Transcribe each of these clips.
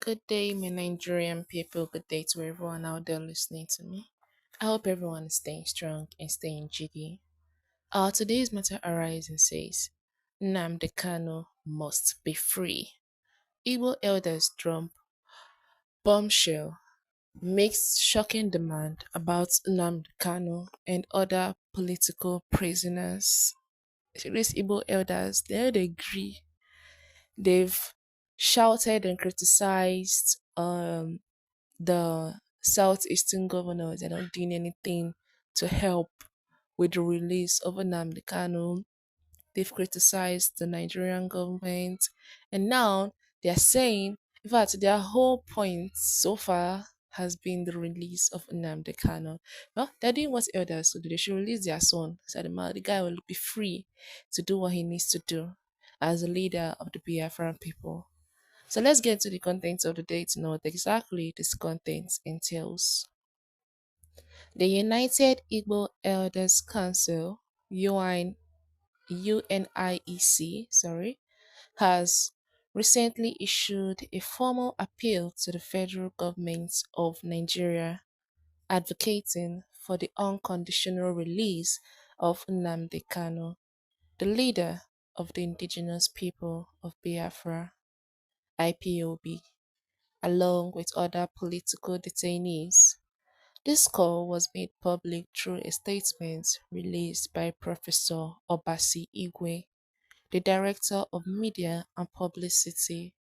Good day, my Nigerian people. Good day to everyone out there listening to me. I hope everyone is staying strong and staying jiggy. Today's matter arising says Nnamdi Kanu must be free. Igbo elders drum bombshell makes shocking demand about Nnamdi Kanu and other political prisoners. These Igbo elders, they agree. They've shouted and criticized the southeastern governors are not doing anything to help with the release of Nnamdi Kanu. They've criticized the Nigerian government, and now they are saying, in fact, their whole point so far has been the release of Nnamdi Kanu. Well, they're doing what elders should do. They should release their son, so the guy will be free to do what he needs to do as a leader of the Biafran people. So let's get to the contents of the day to know what exactly this content entails. The United Igbo Elders Council, UNIEC, has recently issued a formal appeal to the federal government of Nigeria advocating for the unconditional release of Nnamdi Kanu, the leader of the indigenous people of Biafra, IPOB, along with other political detainees. This call was made public through a statement released by Professor Obasi Igwe, the Director of Media and Publicity,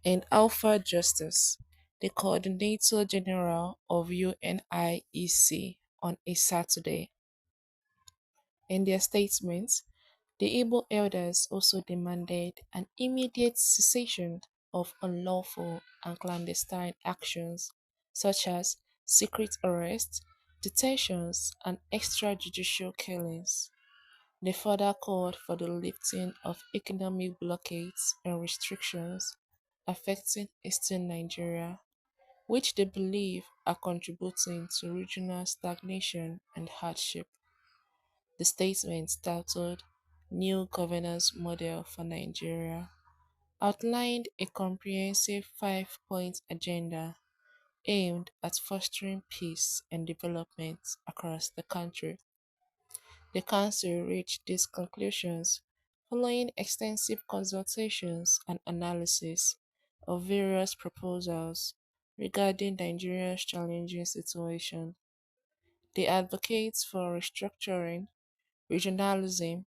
and Alpha Justice, the Coordinator General of UNIEC, on a Saturday. In their statement, the Igbo elders also demanded an immediate cessation of unlawful and clandestine actions such as secret arrests, detentions, and extrajudicial killings. They further called for the lifting of economic blockades and restrictions affecting eastern Nigeria, which they believe are contributing to regional stagnation and hardship. The statement titled New Governance Model for Nigeria outlined a comprehensive five-point agenda aimed at fostering peace and development across the country. The Council reached these conclusions following extensive consultations and analysis of various proposals regarding Nigeria's challenging situation. They advocate for restructuring, regionalism,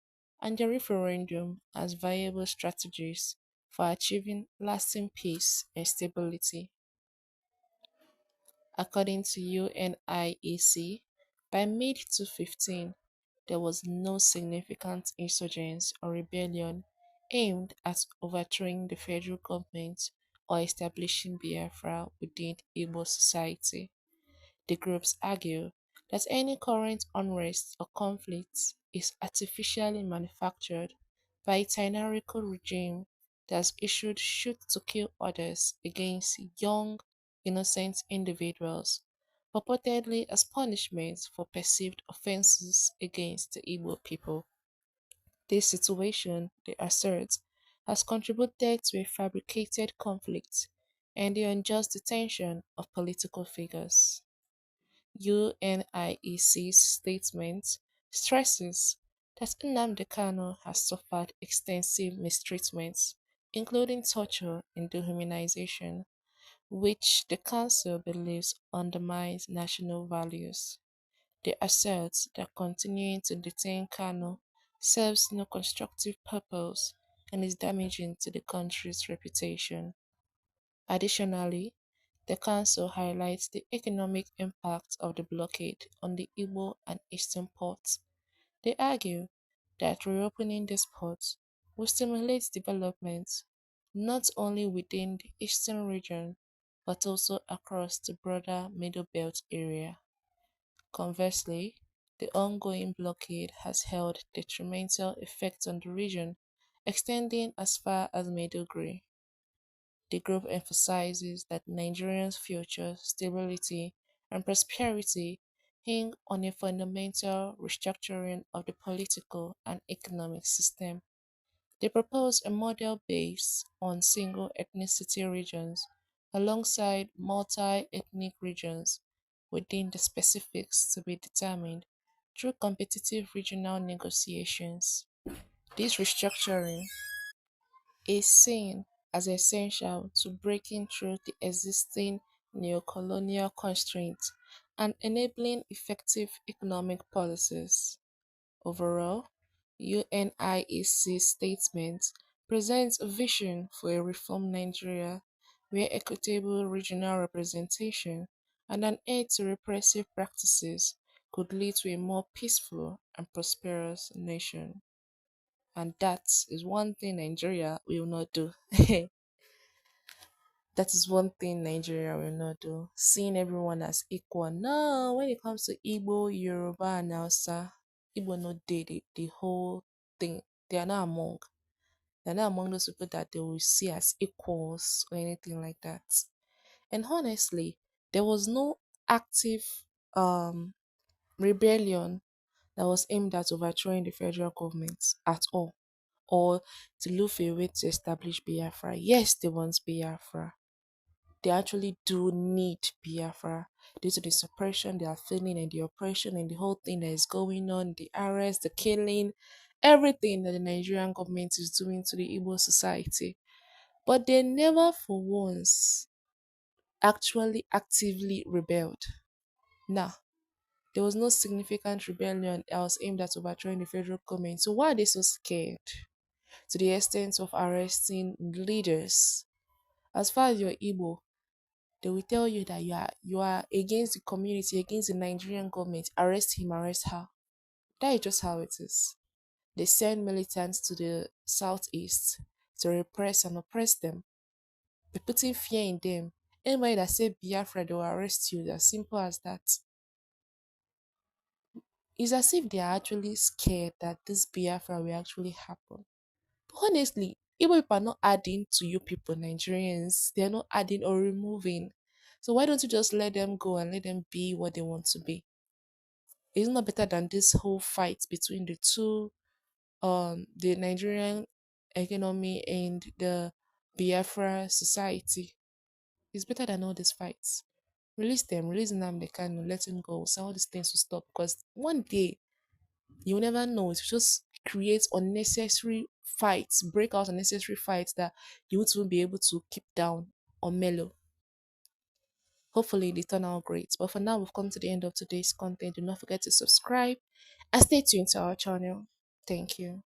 and the referendum as viable strategies for achieving lasting peace and stability. According to UNIEC, by mid 2015, there was no significant insurgence or rebellion aimed at overthrowing the federal government or establishing Biafra within Igbo society. The groups argue that any current unrest or conflict is artificially manufactured by a tyrannical regime that has issued shoot-to-kill orders against young, innocent individuals, purportedly as punishment for perceived offenses against the Igbo people. This situation, they assert, has contributed to a fabricated conflict and the unjust detention of political figures. UNIEC's statement stresses that Nnamdi Kanu has suffered extensive mistreatments, including torture and dehumanization, which the Council believes undermines national values. They assert that continuing to detain Kanu serves no constructive purpose and is damaging to the country's reputation. Additionally, the Council highlights the economic impact of the blockade on the Igbo and Eastern ports. They argue that reopening these ports will stimulate development not only within the eastern region but also across the broader Middle Belt area. Conversely, the ongoing blockade has held detrimental effects on the region, extending as far as Maiduguri. The group emphasizes that Nigeria's future stability and prosperity hang on a fundamental restructuring of the political and economic system. They propose a model based on single ethnicity regions alongside multi-ethnic regions within the specifics to be determined through competitive regional negotiations. This restructuring is seen as essential to breaking through the existing neocolonial constraints and enabling effective economic policies. Overall, UNIEC statement presents a vision for a reformed Nigeria where equitable regional representation and an end to repressive practices could lead to a more peaceful and prosperous nation. And that is one thing Nigeria will not do. That is one thing Nigeria will not do. Seeing everyone as equal. No, when it comes to Igbo, Yoruba, and Hausa, Igbo no the whole thing. They are not among. They're not among those people that they will see as equals or anything like that. And honestly, there was no active um rebellion that was aimed at overthrowing the federal government at all, or to look for a way to establish Biafra. Yes, they want Biafra. They actually do need Biafra due to the suppression they are feeling and the oppression and the whole thing that is going on, the arrest, the killing, everything that the Nigerian government is doing to the Igbo society. But they never for once actually actively rebelled. Nah, there was no significant rebellion else aimed at overthrowing the federal government. So why are they so scared to the extent of arresting leaders? As far as you're Igbo, they will tell you that you are against the community, against the Nigerian government. Arrest him, arrest her. That is just how it is. They send militants to the southeast to repress and oppress them. By putting fear in them. Anybody that say Biafra, they will arrest you. As simple as that. It's as if they are actually scared that this Biafra will actually happen. But honestly, Igbo people are not adding to you people, Nigerians. They are not adding or removing. So why don't you just let them go and let them be what they want to be? It's not better than this whole fight between the two, the Nigerian economy and the Biafra society. It's better than all these fights. Release them, release Nnamdi Kanu, let him go, so all these things will stop. Because one day, you'll never know, it will just create unnecessary fights, break out unnecessary fights that you won't be able to keep down or mellow. Hopefully, they turn out great. But for now, we've come to the end of today's content. Do not forget to subscribe and stay tuned to our channel. Thank you.